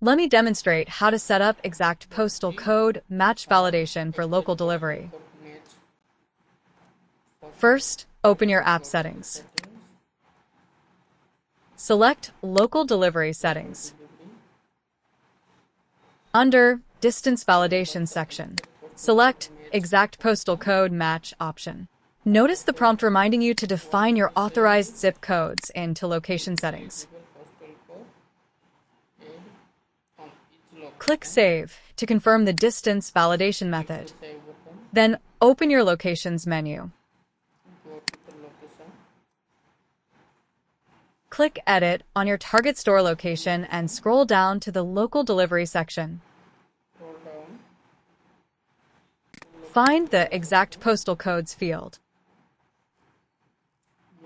Let me demonstrate how to set up Exact Postal Code Match validation for local delivery. First, open your app settings. Select Local Delivery Settings. Under Distance Validation section, select Exact Postal Code Match option. Notice the prompt reminding you to define your authorized zip codes into location settings. Click Save to confirm the distance validation method. Then open your Locations menu. Click Edit on your target store location and scroll down to the Local Delivery section. Find the Exact Postal Codes field.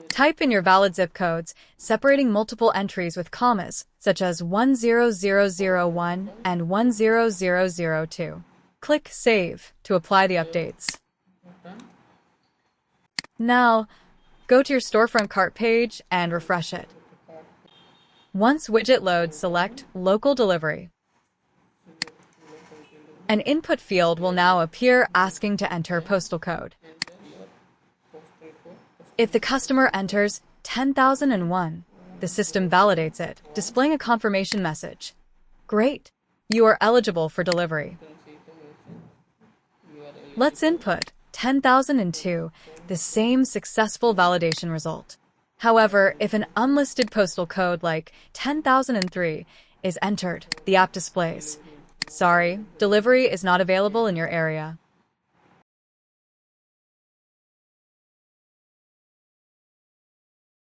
Type in your valid zip codes, separating multiple entries with commas, such as 10001 and 10002. Click Save to apply the updates. Now, go to your storefront cart page and refresh it. Once widget loads, select Local Delivery. An input field will now appear asking to enter postal code. If the customer enters 10,001, the system validates it, displaying a confirmation message. Great! You are eligible for delivery. Let's input 10,002, the same successful validation result. However, if an unlisted postal code like 10,003 is entered, the app displays, "Sorry, delivery is not available in your area."